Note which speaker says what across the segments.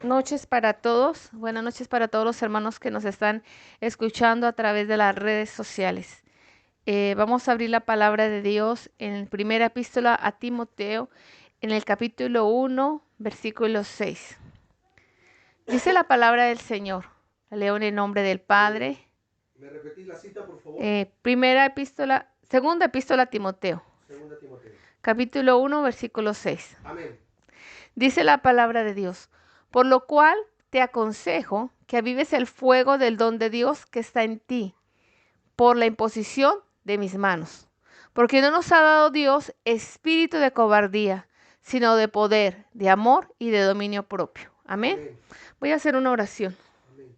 Speaker 1: noches para todos. Buenas noches para todos los hermanos que nos están escuchando a través de las redes sociales. Vamos a abrir la palabra de Dios en primera epístola a Timoteo, en el capítulo 1, versículo 6. Dice la palabra del Señor. La leo en el nombre del Padre.
Speaker 2: ¿Me repetís la cita, por favor?
Speaker 1: Segunda epístola a Timoteo,
Speaker 2: Segunda Timoteo.
Speaker 1: capítulo 1, versículo 6.
Speaker 2: Amén.
Speaker 1: Dice la palabra de Dios, por lo cual te aconsejo que avives el fuego del don de Dios que está en ti, por la imposición de mis manos. Porque no nos ha dado Dios espíritu de cobardía, sino de poder, de amor y de dominio propio. Amén.
Speaker 2: Amén.
Speaker 1: Voy a hacer una oración.
Speaker 2: Amén.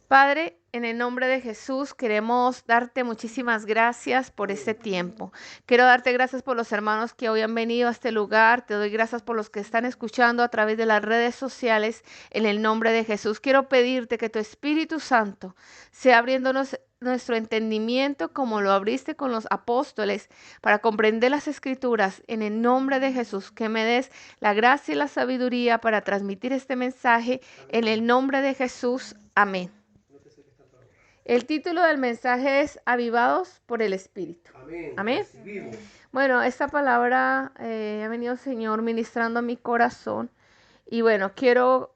Speaker 1: Padre, en el nombre de Jesús queremos darte muchísimas gracias por este tiempo. Quiero darte gracias por los hermanos que hoy han venido a este lugar. Te doy gracias por los que están escuchando a través de las redes sociales en el nombre de Jesús. Quiero pedirte que tu Espíritu Santo sea abriéndonos nuestro entendimiento como lo abriste con los apóstoles para comprender las escrituras en el nombre de Jesús. Que me des la gracia y la sabiduría para transmitir este mensaje en el nombre de Jesús. Amén. El título del mensaje es Avivados por el Espíritu.
Speaker 2: Amén.
Speaker 1: Amén.
Speaker 2: Recibimos.
Speaker 1: Bueno, esta palabra ha venido el Señor ministrando a mi corazón. Y bueno, quiero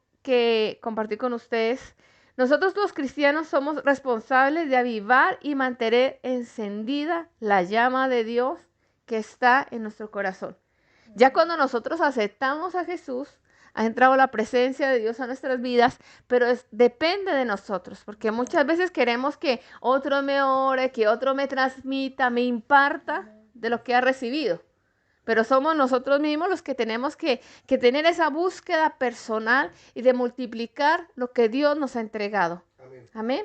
Speaker 1: compartir con ustedes. Nosotros los cristianos somos responsables de avivar y mantener encendida la llama de Dios que está en nuestro corazón. Ya cuando nosotros aceptamos a Jesús, ha entrado la presencia de Dios a nuestras vidas, pero depende de nosotros, porque muchas veces queremos que otro me ore, que otro me transmita, me imparta de lo que ha recibido. Pero somos nosotros mismos los que tenemos que tener esa búsqueda personal y de multiplicar lo que Dios nos ha entregado.
Speaker 2: Amén.
Speaker 1: Amén.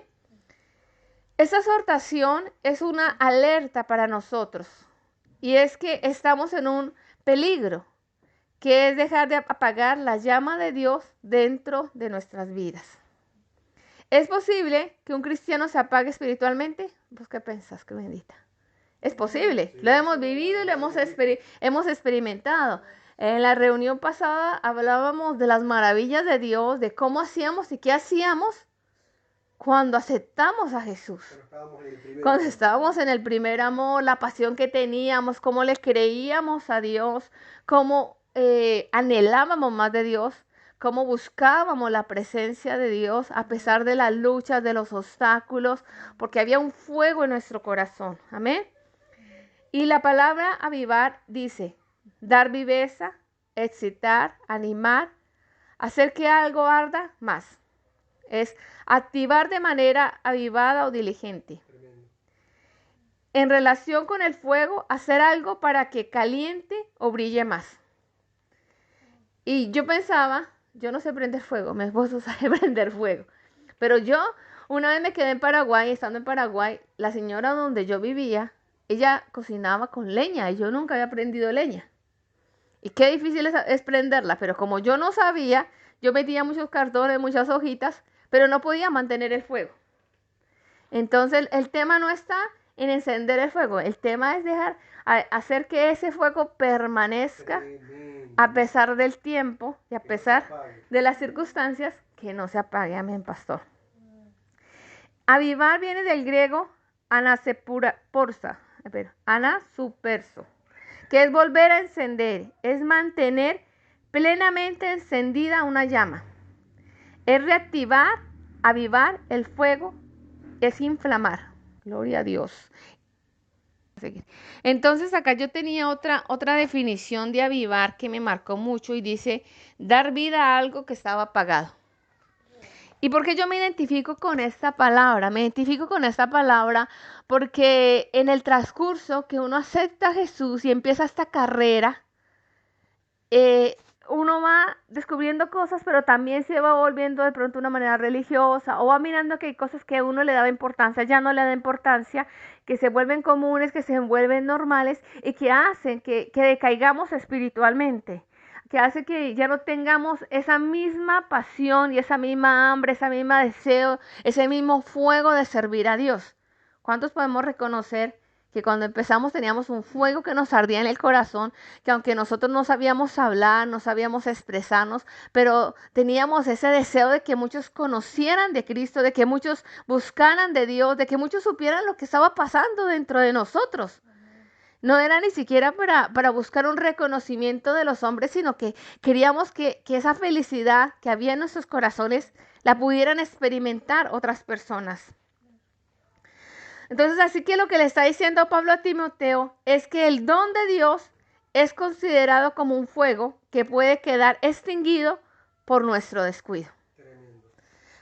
Speaker 1: Esta exhortación es una alerta para nosotros, y es que estamos en un peligro, que es dejar de apagar la llama de Dios dentro de nuestras vidas. ¿Es posible que un cristiano se apague espiritualmente? ¿Vos qué pensás, qué bendita? Es posible, lo hemos vivido y lo hemos experimentado. En la reunión pasada hablábamos de las maravillas de Dios, de cómo hacíamos y qué hacíamos cuando aceptamos a Jesús. Cuando estábamos en el primer amor, la pasión que teníamos, cómo le creíamos a Dios, cómo anhelábamos más de Dios, cómo buscábamos la presencia de Dios a pesar de las luchas, de los obstáculos, porque había un fuego en nuestro corazón. Amén. Y la palabra avivar dice, dar viveza, excitar, animar, hacer que algo arda más. Es activar de manera avivada o diligente. En relación con el fuego, hacer algo para que caliente o brille más. Y yo pensaba, yo no sé prender fuego, mi esposo sabe prender fuego. Pero yo una vez me quedé en Paraguay, estando en Paraguay, la señora donde yo vivía, ella cocinaba con leña y yo nunca había prendido leña. Y qué difícil es prenderla, pero como yo no sabía, yo metía muchos cartones, muchas hojitas, pero no podía mantener el fuego. Entonces el tema no está en encender el fuego, el tema es hacer que ese fuego permanezca a pesar del tiempo y a pesar de las circunstancias, que no se apague. Amén, pastor. Avivar viene del griego anasuperso, que es volver a encender, es mantener plenamente encendida una llama. Es reactivar, avivar el fuego, es inflamar. Gloria a Dios. Entonces acá yo tenía otra definición de avivar que me marcó mucho y dice, dar vida a algo que estaba apagado. ¿Y por qué yo me identifico con esta palabra? Me identifico con esta palabra porque en el transcurso que uno acepta a Jesús y empieza esta carrera, uno va descubriendo cosas, pero también se va volviendo de pronto de una manera religiosa, o va mirando que hay cosas que a uno le daba importancia, ya no le da importancia, que se vuelven comunes, que se vuelven normales y que hacen que decaigamos espiritualmente, que hace que ya no tengamos esa misma pasión y esa misma hambre, ese mismo deseo, ese mismo fuego de servir a Dios. ¿Cuántos podemos reconocer que cuando empezamos teníamos un fuego que nos ardía en el corazón, que aunque nosotros no sabíamos hablar, no sabíamos expresarnos, pero teníamos ese deseo de que muchos conocieran de Cristo, de que muchos buscaran de Dios, de que muchos supieran lo que estaba pasando dentro de nosotros. No era ni siquiera para buscar un reconocimiento de los hombres, sino que queríamos que esa felicidad que había en nuestros corazones la pudieran experimentar otras personas. Entonces, así que lo que le está diciendo Pablo a Timoteo es que el don de Dios es considerado como un fuego que puede quedar extinguido por nuestro descuido.
Speaker 2: Tremendo.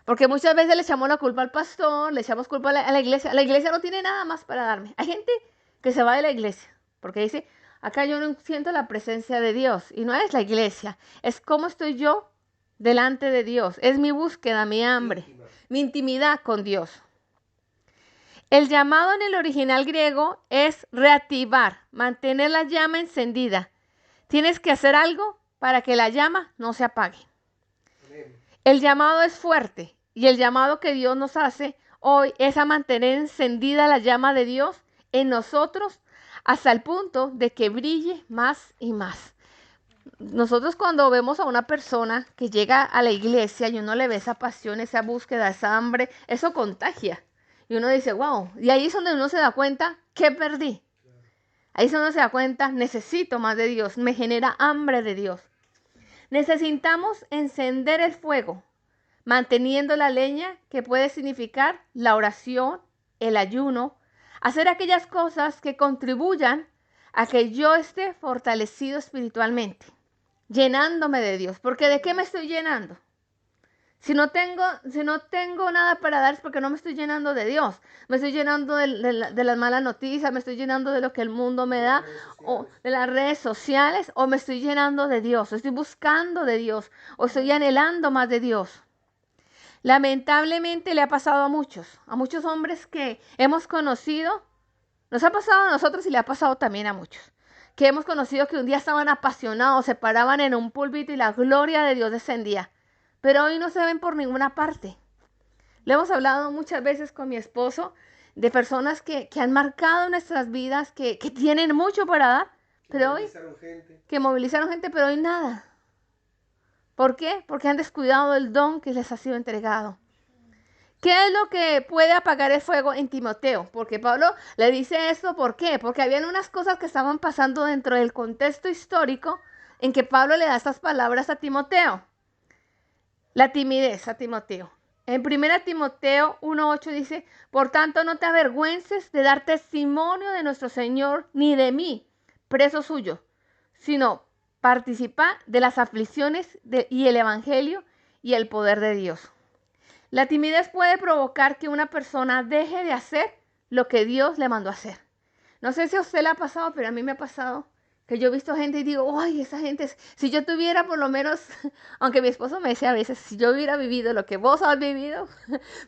Speaker 1: Porque muchas veces le echamos la culpa al pastor, le echamos culpa a la iglesia. La iglesia no tiene nada más para darme. Hay gente que se va de la iglesia porque dice, acá yo no siento la presencia de Dios. Y no es la iglesia, es cómo estoy yo delante de Dios. Es mi búsqueda, mi hambre,
Speaker 2: Íntima.
Speaker 1: mi intimidad con Dios. El llamado en el original griego es reactivar, mantener la llama encendida. Tienes que hacer algo para que la llama no se apague.
Speaker 2: Amén.
Speaker 1: El llamado es fuerte y el llamado que Dios nos hace hoy es a mantener encendida la llama de Dios en nosotros hasta el punto de que brille más y más. Nosotros cuando vemos a una persona que llega a la iglesia y uno le ve esa pasión, esa búsqueda, esa hambre, eso contagia. Y uno dice, wow, y ahí es donde uno se da cuenta que perdí. Ahí es donde uno se da cuenta, necesito más de Dios, me genera hambre de Dios. Necesitamos encender el fuego, manteniendo la leña, que puede significar la oración, el ayuno, hacer aquellas cosas que contribuyan a que yo esté fortalecido espiritualmente, llenándome de Dios. Porque ¿de qué me estoy llenando? Si no tengo nada para dar es porque no me estoy llenando de Dios. Me estoy llenando de las malas noticias, me estoy llenando de lo que el mundo me da, o de las redes sociales, o me estoy llenando de Dios, estoy buscando de Dios, o estoy anhelando más de Dios. Lamentablemente le ha pasado a muchos hombres que hemos conocido, nos ha pasado a nosotros y le ha pasado también a muchos, que hemos conocido que un día estaban apasionados, se paraban en un púlpito y la gloria de Dios descendía. Pero hoy no se ven por ninguna parte. Le hemos hablado muchas veces con mi esposo de personas que han marcado nuestras vidas, que tienen mucho para dar, pero hoy, que movilizaron gente, pero hoy nada. ¿Por qué? Porque han descuidado el don que les ha sido entregado. ¿Qué es lo que puede apagar el fuego en Timoteo? Porque Pablo le dice esto, ¿por qué? Porque habían unas cosas que estaban pasando dentro del contexto histórico en que Pablo le da estas palabras a Timoteo. La timidez a Timoteo. En 1 Timoteo 1:8 dice, por tanto no te avergüences de dar testimonio de nuestro Señor, ni de mí, preso suyo, sino participa de las aflicciones y el Evangelio y el poder de Dios. La timidez puede provocar que una persona deje de hacer lo que Dios le mandó a hacer. No sé si a usted le ha pasado, pero a mí me ha pasado que yo he visto gente y digo, ay, esa gente, si yo tuviera por lo menos, aunque mi esposo me dice a veces, si yo hubiera vivido lo que vos has vivido,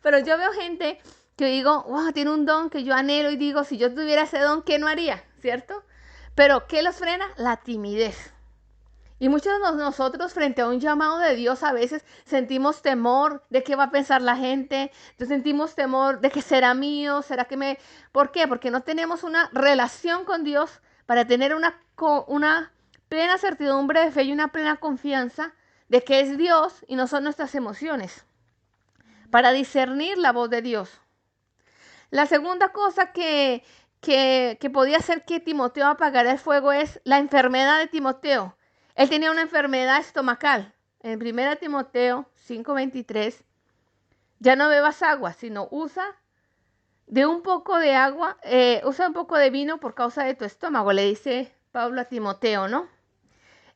Speaker 1: pero yo veo gente que digo, wow, tiene un don que yo anhelo y digo, si yo tuviera ese don, ¿qué no haría? ¿Cierto? Pero ¿qué los frena? La timidez. Y muchos de nosotros frente a un llamado de Dios a veces sentimos temor de qué va a pensar la gente, sentimos temor de que será mío, será que me... ¿Por qué? Porque no tenemos una relación con Dios para tener una plena certidumbre de fe y una plena confianza de que es Dios y no son nuestras emociones, para discernir la voz de Dios. La segunda cosa que podía hacer que Timoteo apagara el fuego es la enfermedad de Timoteo. Él tenía una enfermedad estomacal. En 1 Timoteo 5:23, ya no bebas agua, sino usa un poco de agua, usa un poco de vino por causa de tu estómago, le dice Pablo a Timoteo, ¿no?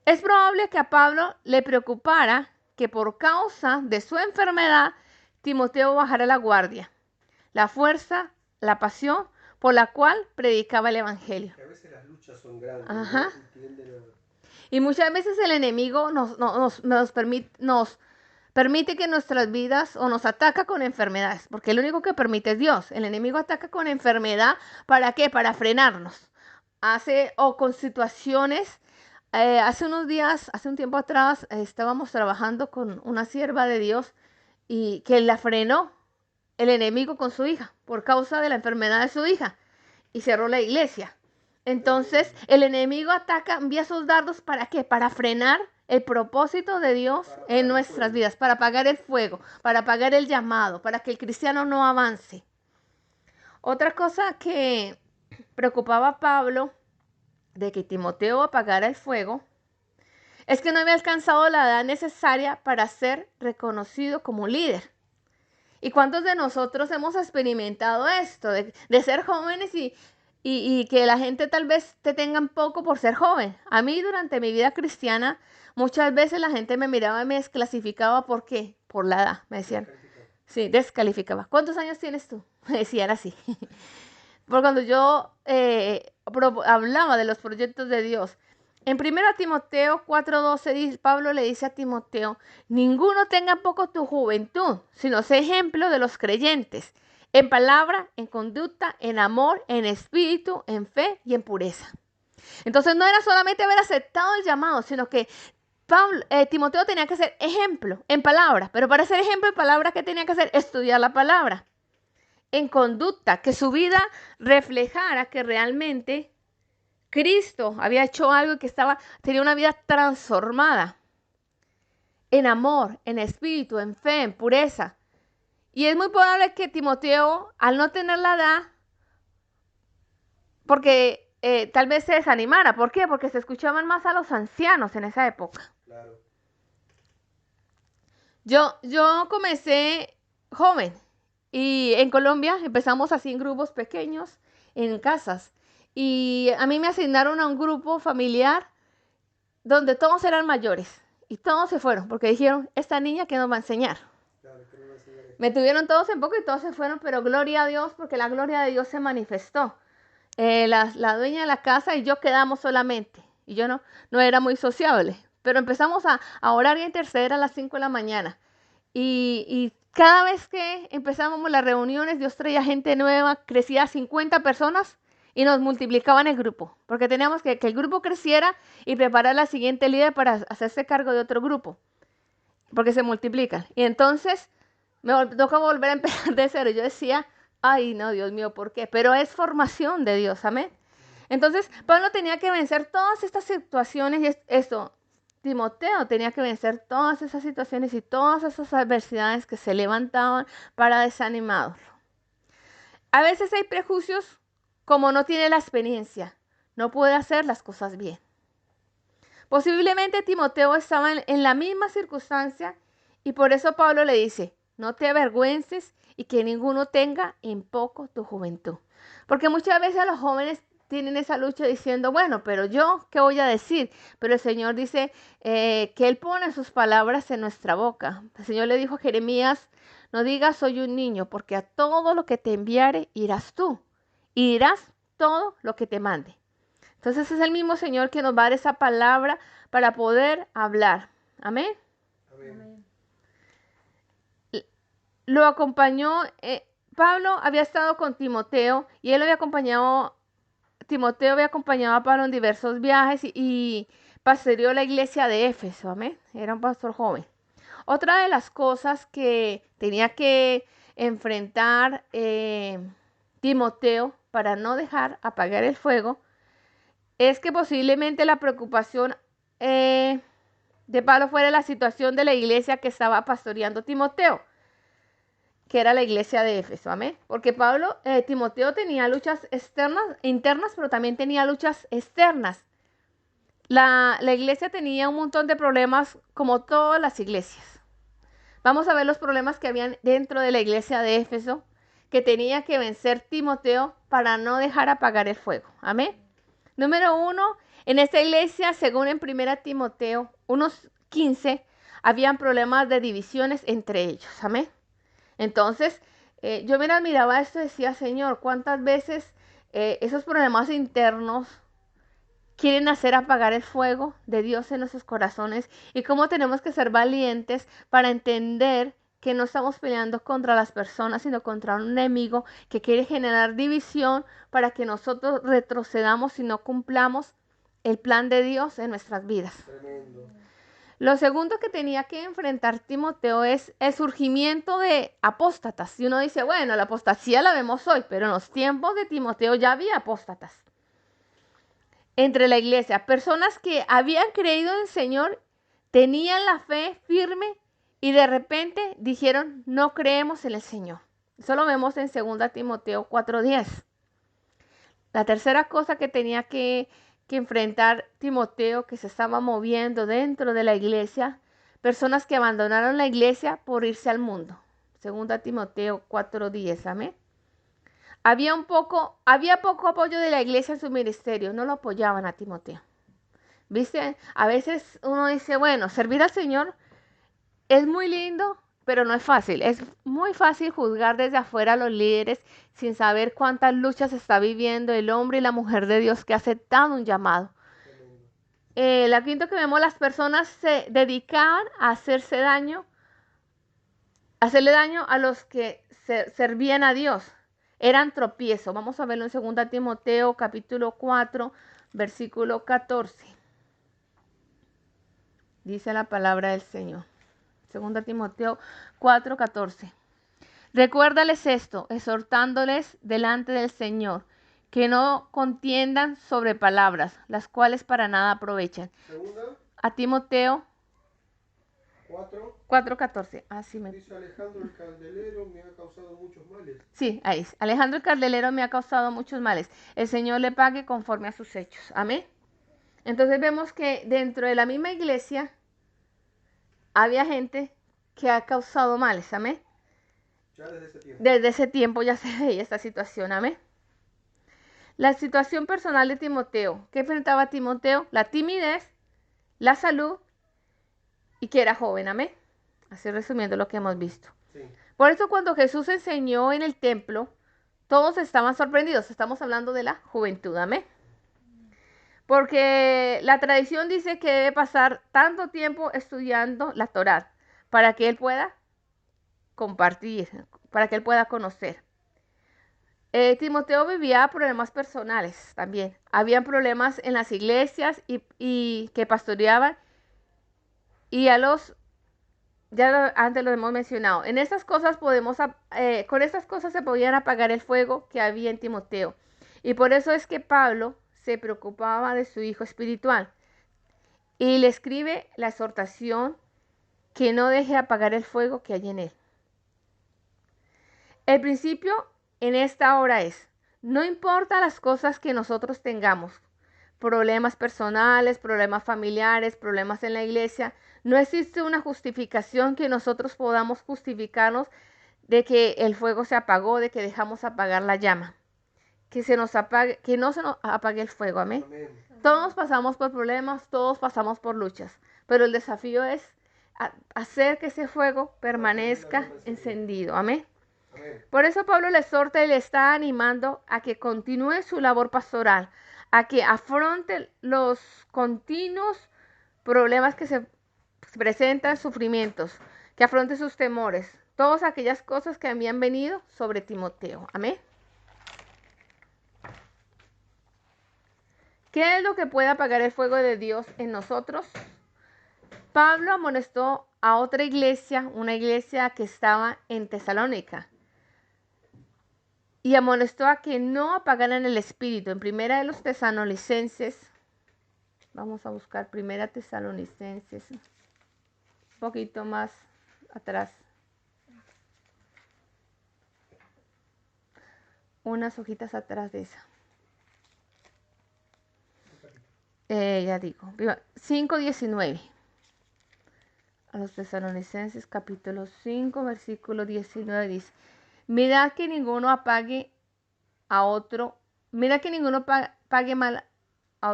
Speaker 1: Es probable que a Pablo le preocupara que por causa de su enfermedad, Timoteo bajara la guardia, la fuerza, la pasión por la cual predicaba el evangelio.
Speaker 2: Que a veces las luchas son grandes,
Speaker 1: Ajá.
Speaker 2: ¿no? Y tienden a...
Speaker 1: Y muchas veces el enemigo nos permite que nuestras vidas o nos ataca con enfermedades, porque el único que permite es Dios. El enemigo ataca con enfermedad, ¿para qué? Para frenarnos. O con situaciones. Hace unos días, hace un tiempo atrás, estábamos trabajando con una sierva de Dios y que la frenó el enemigo con su hija por causa de la enfermedad de su hija. y cerró la iglesia. Entonces el enemigo ataca, envía sus dardos, ¿para qué? Para frenar el propósito de Dios en nuestras vidas, para apagar el fuego, para apagar el llamado, para que el cristiano no avance. Otra cosa que preocupaba a Pablo de que Timoteo apagara el fuego es que no había alcanzado la edad necesaria para ser reconocido como líder. ¿Y cuántos de nosotros hemos experimentado esto, de ser jóvenes y que la gente tal vez te tengan poco por ser joven? A mí durante mi vida cristiana muchas veces la gente me miraba y me desclasificaba. ¿Por qué? Por la edad, me decían. Sí, descalificaba. ¿Cuántos años tienes tú? Me decían así. Porque cuando yo hablaba de los proyectos de Dios, en 1 Timoteo 4:12, Pablo le dice a Timoteo: ninguno tenga poco tu juventud, sino sé ejemplo de los creyentes, en palabra, en conducta, en amor, en espíritu, en fe y en pureza. Entonces no era solamente haber aceptado el llamado, sino que Timoteo tenía que ser ejemplo en palabra. Pero para ser ejemplo en palabra, ¿qué tenía que hacer? Estudiar la palabra. En conducta, que su vida reflejara que realmente Cristo había hecho algo y que tenía una vida transformada. En amor, en espíritu, en fe, en pureza. Y es muy probable que Timoteo, al no tener la edad, porque tal vez se desanimara. ¿Por qué? Porque se escuchaban más a los ancianos en esa época.
Speaker 2: Claro.
Speaker 1: Yo comencé joven y en Colombia empezamos así en grupos pequeños, en casas. Y a mí me asignaron a un grupo familiar donde todos eran mayores y todos se fueron porque dijeron: esta niña, ¿qué nos va a enseñar?
Speaker 2: Claro, que no va a enseñar esto.
Speaker 1: Me tuvieron todos en poco y todos se fueron, pero gloria a Dios porque la gloria de Dios se manifestó. La dueña de la casa y yo quedamos solamente. Y yo no era muy sociable. Pero empezamos a orar y a interceder a las 5 de la mañana. Y cada vez que empezábamos las reuniones, Dios traía gente nueva, crecía a 50 personas y nos multiplicaban el grupo. Porque teníamos que el grupo creciera y preparar la siguiente líder para hacerse cargo de otro grupo. Porque se multiplican. Y entonces me tocó volver a empezar de cero. Yo decía: ay, no, Dios mío, ¿por qué? Pero es formación de Dios, amén. Entonces, Pablo tenía que vencer todas estas situaciones y Timoteo tenía que vencer todas esas situaciones y todas esas adversidades que se levantaban para desanimarlo. A veces hay prejuicios, como no tiene la experiencia, no puede hacer las cosas bien. Posiblemente Timoteo estaba en la misma circunstancia y por eso Pablo le dice: no te avergüences y que ninguno tenga en poco tu juventud. Porque muchas veces los jóvenes tienen esa lucha diciendo: bueno, pero yo, ¿qué voy a decir? Pero el Señor dice que Él pone sus palabras en nuestra boca. El Señor le dijo a Jeremías: no digas soy un niño, porque a todo lo que te enviare irás tú y dirás todo lo que te mande. Entonces es el mismo Señor que nos va a dar esa palabra para poder hablar. Amén.
Speaker 2: Amén.
Speaker 1: Lo acompañó, Pablo había estado con Timoteo y Timoteo había acompañado a Pablo en diversos viajes y pastoreó la iglesia de Éfeso. Amén. Era un pastor joven. Otra de las cosas que tenía que enfrentar Timoteo para no dejar apagar el fuego es que posiblemente la preocupación de Pablo fuera la situación de la iglesia que estaba pastoreando Timoteo, que era la iglesia de Éfeso, amén. Porque Timoteo tenía luchas internas, pero también tenía luchas externas. La iglesia tenía un montón de problemas, como todas las iglesias. Vamos a ver los problemas que habían dentro de la iglesia de Éfeso, que tenía que vencer Timoteo para no dejar apagar el fuego, amén. Número 1, en esta iglesia, según en 1 Timoteo 1:15, habían problemas de divisiones entre ellos, amén. Entonces, yo miraba esto y decía: Señor, ¿cuántas veces esos problemas internos quieren hacer apagar el fuego de Dios en nuestros corazones? Y cómo tenemos que ser valientes para entender que no estamos peleando contra las personas, sino contra un enemigo que quiere generar división para que nosotros retrocedamos y no cumplamos el plan de Dios en nuestras vidas.
Speaker 2: Tremendo.
Speaker 1: Lo segundo que tenía que enfrentar Timoteo es el surgimiento de apóstatas. Y uno dice, bueno, la apostasía la vemos hoy, pero en los tiempos de Timoteo ya había apóstatas entre la iglesia. Personas que habían creído en el Señor, tenían la fe firme y de repente dijeron, no creemos en el Señor. Eso lo vemos en 2 Timoteo 4:10. La tercera cosa que tenía que enfrentar Timoteo, que se estaba moviendo dentro de la iglesia, personas que abandonaron la iglesia por irse al mundo. 2 Timoteo 4:10, amén. Había poco apoyo de la iglesia en su ministerio, no lo apoyaban a Timoteo. ¿Viste? A veces uno dice, bueno, servir al Señor es muy lindo, pero no es fácil. Es muy fácil juzgar desde afuera a los líderes sin saber cuántas luchas está viviendo el hombre y la mujer de Dios que ha aceptado un llamado. La quinta que vemos, las personas se dedicaban a hacerle daño a los que servían a Dios. Eran tropiezo. Vamos a verlo en 2 Timoteo capítulo 4, versículo 14. Dice la palabra del Señor. 2 Timoteo 4, 14. Recuérdales esto, exhortándoles delante del Señor, que no contiendan sobre palabras, las cuales para nada aprovechan.
Speaker 2: Segunda,
Speaker 1: A Timoteo
Speaker 2: 4.
Speaker 1: 4:14. Así me...
Speaker 2: Dice Alejandro el Candelero me ha causado muchos males.
Speaker 1: Sí, ahí es. Alejandro el Candelero me ha causado muchos males. El Señor le pague conforme a sus hechos. Amén. Entonces vemos que dentro de la misma iglesia había gente que ha causado males. Amén.
Speaker 2: Ya desde ese tiempo.
Speaker 1: Desde ese tiempo ya se veía esta situación. Amén. La situación personal de Timoteo. ¿Qué enfrentaba Timoteo? La timidez, la salud y que era joven. Amén. Así resumiendo lo que hemos visto.
Speaker 2: Sí.
Speaker 1: Por eso cuando Jesús enseñó en el templo, todos estaban sorprendidos. Estamos hablando de la juventud. Amén. Porque la tradición dice que debe pasar tanto tiempo estudiando la Torá para que él pueda compartir, para que él pueda conocer. Timoteo vivía problemas personales también. Habían problemas en las iglesias y que pastoreaban y antes lo hemos mencionado. En estas cosas con estas cosas se podían apagar el fuego que había en Timoteo. Y por eso es que Pablo se preocupaba de su hijo espiritual y le escribe la exhortación que no deje apagar el fuego que hay en él. El principio en esta hora es, no importa las cosas que nosotros tengamos, problemas personales, problemas familiares, problemas en la iglesia, no existe una justificación que nosotros podamos justificarnos de que el fuego se apagó, de que dejamos apagar la llama. Que no se nos apague el fuego, amén.
Speaker 2: Amén.
Speaker 1: Todos pasamos por problemas, todos pasamos por luchas, pero el desafío es hacer que ese fuego permanezca encendido, amén.
Speaker 2: Amén.
Speaker 1: Por eso Pablo le exhorta y le está animando a que continúe su labor pastoral, a que afronte los continuos problemas que se presentan, sufrimientos, que afronte sus temores, todas aquellas cosas que habían venido sobre Timoteo, amén. ¿Qué es lo que puede apagar el fuego de Dios en nosotros? Pablo amonestó a otra iglesia, una iglesia que estaba en Tesalónica, y amonestó a que no apagaran el espíritu. En Primera de los Tesalonicenses, vamos a buscar Primera Tesalonicenses, un poquito más atrás, unas hojitas atrás de esa. Ya digo, 5:19. A los Tesalonicenses capítulo 5, versículo 19 dice, mirad que ninguno apague a otro, mira que ninguno pague mal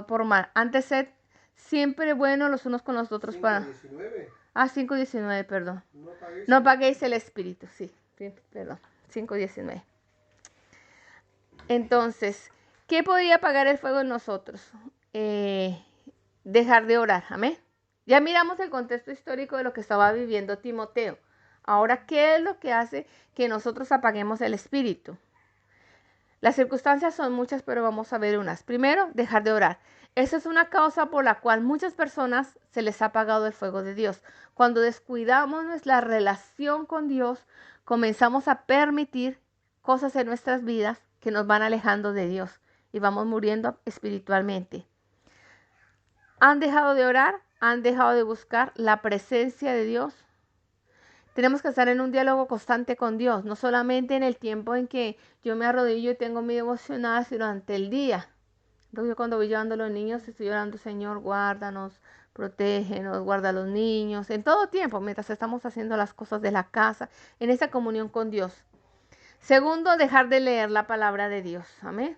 Speaker 1: por mal, antes sed siempre buenos los unos con los otros
Speaker 2: 5:19.
Speaker 1: 5:19, perdón.
Speaker 2: No
Speaker 1: apaguéis el espíritu, sí, perdón, 5:19. Entonces, ¿qué podía apagar el fuego en nosotros? Dejar de orar, amén. Ya miramos el contexto histórico de lo que estaba viviendo Timoteo. Ahora, ¿qué es lo que hace que nosotros apaguemos el espíritu? Las circunstancias son muchas, pero vamos a ver unas. Primero, dejar de orar. Esa es una causa por la cual muchas personas se les ha apagado el fuego de Dios. Cuando descuidamos nuestra relación con Dios, comenzamos a permitir cosas en nuestras vidas que nos van alejando de Dios y vamos muriendo espiritualmente. ¿Han dejado de orar? ¿Han dejado de buscar la presencia de Dios? Tenemos que estar en un diálogo constante con Dios, no solamente en el tiempo en que yo me arrodillo y tengo mi devocional, sino durante el día. Entonces yo cuando voy llevando a los niños estoy orando, Señor, guárdanos, protégenos, guarda a los niños, en todo tiempo, mientras estamos haciendo las cosas de la casa, en esa comunión con Dios. Segundo, dejar de leer la palabra de Dios. Amén.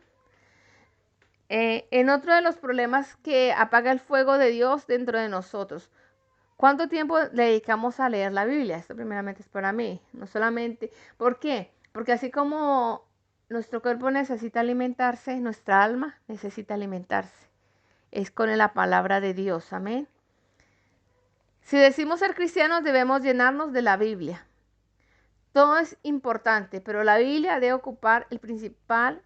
Speaker 1: En otro de los problemas que apaga el fuego de Dios dentro de nosotros. ¿Cuánto tiempo le dedicamos a leer la Biblia? Esto primeramente es para mí, no solamente. ¿Por qué? Porque así como nuestro cuerpo necesita alimentarse, nuestra alma necesita alimentarse. Es con la palabra de Dios, amén. Si decimos ser cristianos, debemos llenarnos de la Biblia. Todo es importante, pero la Biblia debe ocupar lo principal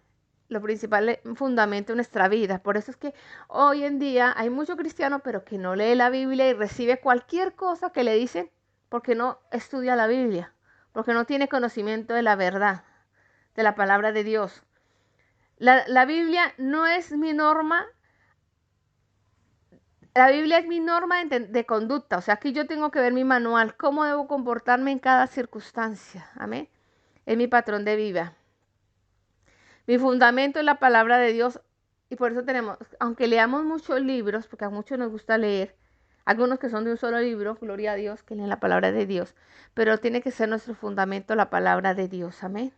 Speaker 1: fundamento de nuestra vida. Por eso es que hoy en día hay mucho cristiano, pero que no lee la Biblia y recibe cualquier cosa que le dicen porque no estudia la Biblia, porque no tiene conocimiento de la verdad, de la palabra de Dios. La Biblia no es mi norma. La Biblia es mi norma de conducta, o sea, aquí yo tengo que ver mi manual, cómo debo comportarme en cada circunstancia, amén. Es mi patrón de vida. Mi fundamento es la palabra de Dios y por eso tenemos, aunque leamos muchos libros, porque a muchos nos gusta leer, algunos que son de un solo libro, gloria a Dios, que leen la palabra de Dios, pero tiene que ser nuestro fundamento la palabra de Dios, amén.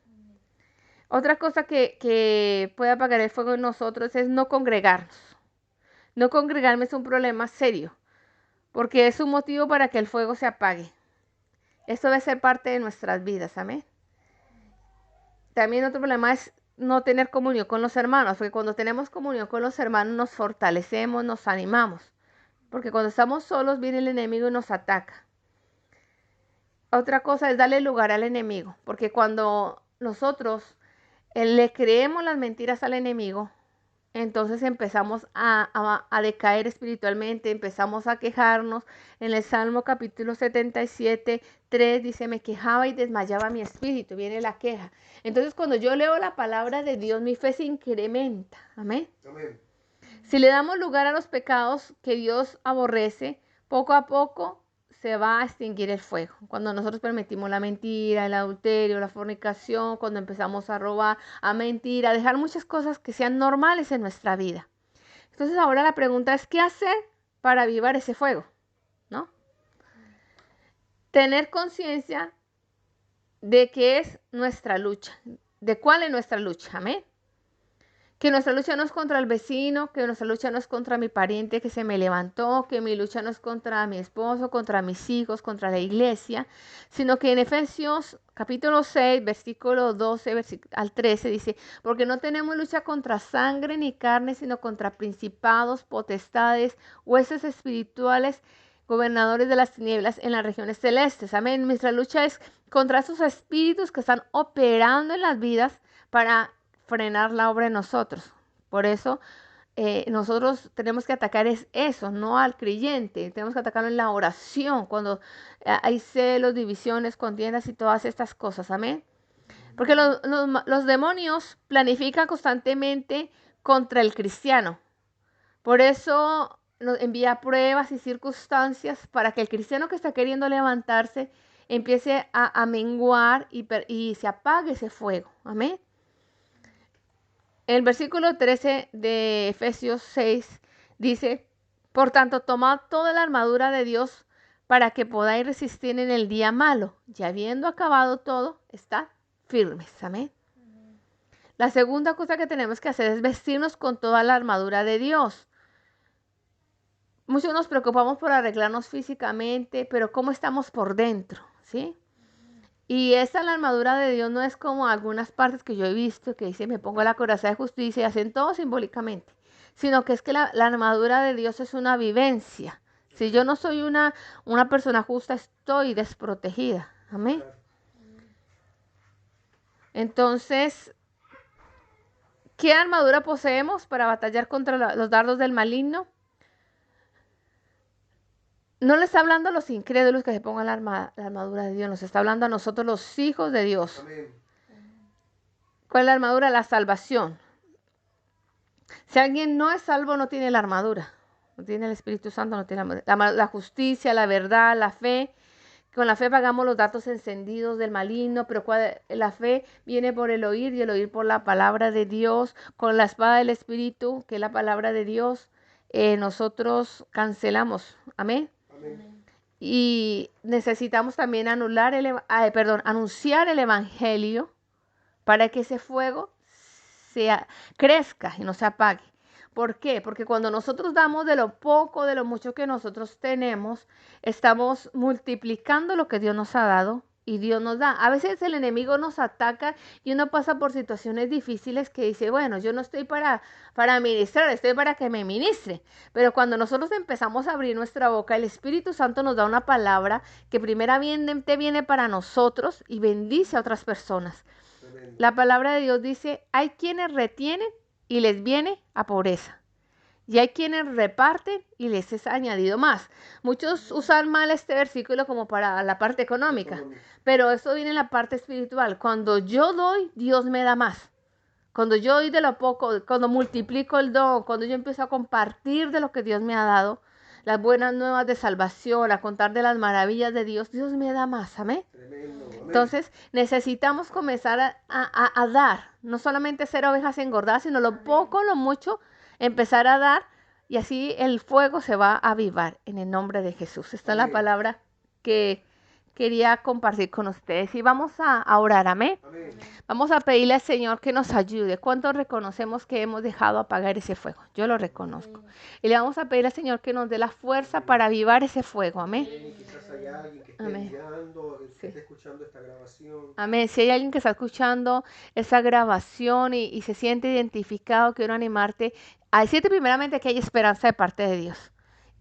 Speaker 1: Otra cosa que puede apagar el fuego en nosotros es no congregarnos. No congregarme es un problema serio, porque es un motivo para que el fuego se apague. Esto debe ser parte de nuestras vidas, amén. También otro problema es no tener comunión con los hermanos, porque cuando tenemos comunión con los hermanos nos fortalecemos, nos animamos, porque cuando estamos solos viene el enemigo y nos ataca. Otra cosa es darle lugar al enemigo, porque cuando nosotros le creemos las mentiras al enemigo, entonces empezamos a decaer espiritualmente, empezamos a quejarnos. En el Salmo capítulo 77, 3 dice, me quejaba y desmayaba mi espíritu, viene la queja. Entonces cuando yo leo la palabra de Dios, mi fe se incrementa. Amén.
Speaker 2: Amén.
Speaker 1: Si le damos lugar a los pecados que Dios aborrece, poco a poco se va a extinguir el fuego. Cuando nosotros permitimos la mentira, el adulterio, la fornicación, cuando empezamos a robar, a mentir, a dejar muchas cosas que sean normales en nuestra vida. Entonces ahora la pregunta es, ¿qué hacer para avivar ese fuego? ¿No? Tener conciencia de qué es nuestra lucha, de cuál es nuestra lucha, amén. Que nuestra lucha no es contra el vecino, que nuestra lucha no es contra mi pariente que se me levantó, que mi lucha no es contra mi esposo, contra mis hijos, contra la iglesia, sino que en Efesios capítulo 6, versículo 12 al 13 dice, porque no tenemos lucha contra sangre ni carne, sino contra principados, potestades, huestes espirituales, gobernadores de las tinieblas en las regiones celestes. Amén. Nuestra lucha es contra esos espíritus que están operando en las vidas para frenar la obra en nosotros. Por eso nosotros tenemos que atacar eso, no al creyente. Tenemos que atacarlo en la oración, cuando hay celos, divisiones, contiendas y todas estas cosas. Amén. Porque los demonios planifican constantemente contra el cristiano. Por eso nos envía pruebas y circunstancias para que el cristiano que está queriendo levantarse empiece a menguar y se apague ese fuego. Amén. El versículo 13 de Efesios 6 dice, por tanto, tomad toda la armadura de Dios para que podáis resistir en el día malo, y habiendo acabado todo, estad firmes. Amén. La segunda cosa que tenemos que hacer es vestirnos con toda la armadura de Dios. Muchos nos preocupamos por arreglarnos físicamente, pero ¿cómo estamos por dentro? ¿Sí? Y esta la armadura de Dios no es como algunas partes que yo he visto que dice me pongo la coraza de justicia y hacen todo simbólicamente, sino que es que la armadura de Dios es una vivencia. Si yo no soy una persona justa, estoy desprotegida. Amén. Entonces, ¿Qué armadura poseemos para batallar contra los dardos del maligno? No le está hablando a los incrédulos que se pongan la armadura de Dios, nos está hablando a nosotros los hijos de Dios.
Speaker 2: Amén.
Speaker 1: ¿Cuál es la armadura? La salvación. Si alguien no es salvo, no tiene la armadura. No tiene el Espíritu Santo, no tiene la justicia, la verdad, la fe. Con la fe pagamos los datos encendidos del maligno, pero la fe viene por el oír y el oír por la palabra de Dios. Con la espada del Espíritu, que es la palabra de Dios, nosotros cancelamos. Amén.
Speaker 2: Amén.
Speaker 1: Y necesitamos también anunciar el Evangelio para que ese fuego crezca y no se apague. ¿Por qué? Porque cuando nosotros damos de lo poco, de lo mucho que nosotros tenemos, estamos multiplicando lo que Dios nos ha dado y Dios nos da. A veces el enemigo nos ataca y uno pasa por situaciones difíciles que dice, bueno, yo no estoy para ministrar, estoy para que me ministre. Pero cuando nosotros empezamos a abrir nuestra boca, el Espíritu Santo nos da una palabra que primeramente viene para nosotros y bendice a otras personas.
Speaker 2: Amén.
Speaker 1: La palabra de Dios dice, hay quienes retienen y les viene a pobreza. Y hay quienes reparten y les es añadido más. Muchos usan mal este versículo como para la parte económica, pero eso viene en la parte espiritual. Cuando yo doy, Dios me da más. Cuando yo doy de lo poco, cuando multiplico el don, cuando yo empiezo a compartir de lo que Dios me ha dado, las buenas nuevas de salvación, a contar de las maravillas de Dios, Dios me da más. Amén.
Speaker 2: Tremendo. Amén.
Speaker 1: Entonces necesitamos comenzar a dar, no solamente ser ovejas engordadas, sino lo poco, lo mucho, empezar a dar y así el fuego se va a avivar en el nombre de Jesús. Esta es la
Speaker 2: Amén.
Speaker 1: palabra que quería compartir con ustedes y vamos a orar, amén.
Speaker 2: Amén.
Speaker 1: Vamos a pedirle al Señor que nos ayude. ¿Cuántos reconocemos que hemos dejado apagar ese fuego? Yo lo reconozco. Y le vamos a pedir al Señor que nos dé la fuerza para avivar ese fuego, amén.
Speaker 2: Amén. Quizás hay alguien que esté
Speaker 1: Amén.
Speaker 2: mirando, que
Speaker 1: Sí.
Speaker 2: esté escuchando esta grabación.
Speaker 1: Amén. Si hay alguien que está escuchando esa grabación y se siente identificado, quiero animarte a decirte primeramente que hay esperanza de parte de Dios.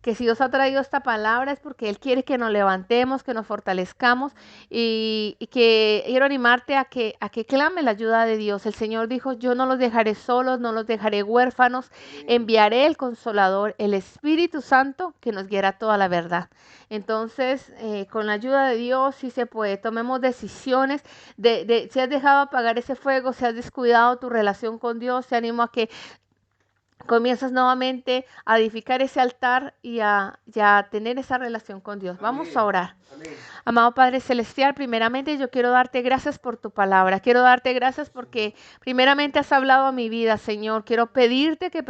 Speaker 1: Que si Dios ha traído esta palabra es porque Él quiere que nos levantemos, que nos fortalezcamos y que quiero animarte a que clame la ayuda de Dios. El Señor dijo, yo no los dejaré solos, no los dejaré huérfanos, enviaré el Consolador, el Espíritu Santo que nos guiará toda la verdad. Entonces, con la ayuda de Dios sí se puede. Tomemos decisiones si has dejado apagar ese fuego, si has descuidado tu relación con Dios, te animo a que comienzas nuevamente a edificar ese altar y a tener esa relación con Dios. Vamos a orar.
Speaker 2: Amén.
Speaker 1: Amado Padre Celestial, primeramente yo quiero darte gracias por tu palabra. Quiero darte gracias porque primeramente has hablado a mi vida, Señor. Quiero pedirte que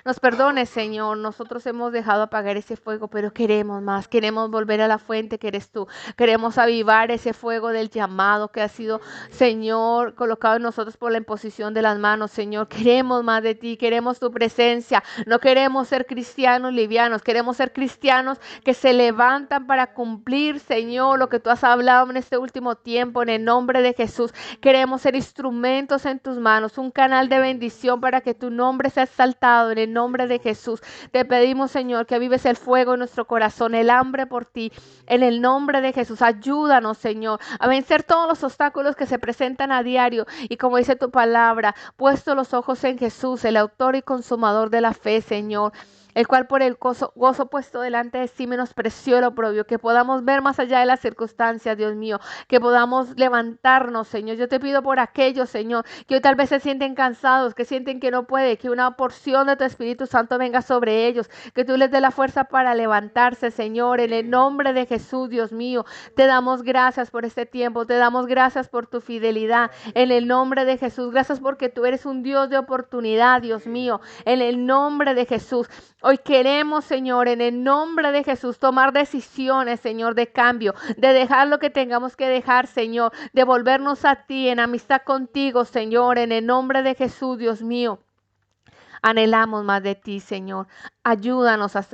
Speaker 1: nos perdones, Señor. Nosotros hemos dejado apagar ese fuego, pero queremos más. Queremos volver a la fuente que eres tú. Queremos avivar ese fuego del llamado que ha sido, Señor, colocado en nosotros por la imposición de las manos, Señor. Queremos más de ti, queremos tu presencia. No queremos ser cristianos livianos, queremos ser cristianos que se levantan para cumplir, Señor, lo que tú has hablado en este último tiempo, en el nombre de Jesús. Queremos ser instrumentos en tus manos, un canal de bendición para que tu nombre sea exaltado en el nombre de Jesús. Te pedimos, Señor, que avives el fuego en nuestro corazón, el hambre por ti, en el nombre de Jesús. Ayúdanos, Señor, a vencer todos los obstáculos que se presentan a diario y como dice tu palabra, puesto los ojos en Jesús, el autor y consumador de la fe, Señor, el cual por el gozo puesto delante de sí menospreció el oprobio, que podamos ver más allá de las circunstancias, Dios mío, que podamos levantarnos, Señor. Yo te pido por aquellos, Señor, que hoy tal vez se sienten cansados, que sienten que no puede, que una porción de tu Espíritu Santo venga sobre ellos, que tú les dé la fuerza para levantarse, Señor, en el nombre de Jesús, Dios mío. Te damos gracias por este tiempo, te damos gracias por tu fidelidad, en el nombre de Jesús. Gracias porque tú eres un Dios de oportunidad, Dios mío, en el nombre de Jesús. Hoy queremos, Señor, en el nombre de Jesús, tomar decisiones, Señor, de cambio, de dejar lo que tengamos que dejar, Señor, de volvernos a ti en amistad contigo, Señor, en el nombre de Jesús, Dios mío. Anhelamos más de ti, Señor. Ayúdanos a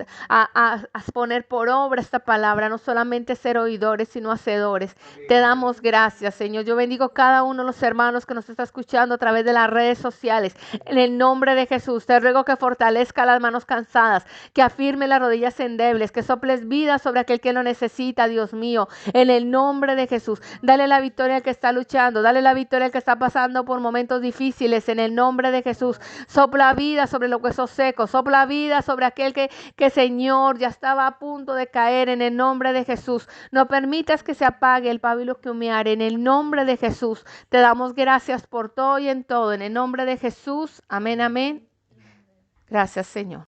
Speaker 1: poner por obra esta palabra, no solamente ser oidores, sino hacedores. Te damos gracias, Señor. Yo bendigo cada uno de los hermanos que nos está escuchando a través de las redes sociales. En el nombre de Jesús, te ruego que fortalezca las manos cansadas, que afirme las rodillas endebles, que soples vida sobre aquel que lo necesita, Dios mío. En el nombre de Jesús, dale la victoria al que está luchando, dale la victoria al que está pasando por momentos difíciles. En el nombre de Jesús, sopla vida sobre los huesos secos, sopla vida sobre aquel que Señor ya estaba a punto de caer. En el nombre de Jesús, no permitas que se apague el pábilo que humeare. En el nombre de Jesús, te damos gracias por todo y en todo. En el nombre de Jesús, amén, amén. Gracias, Señor.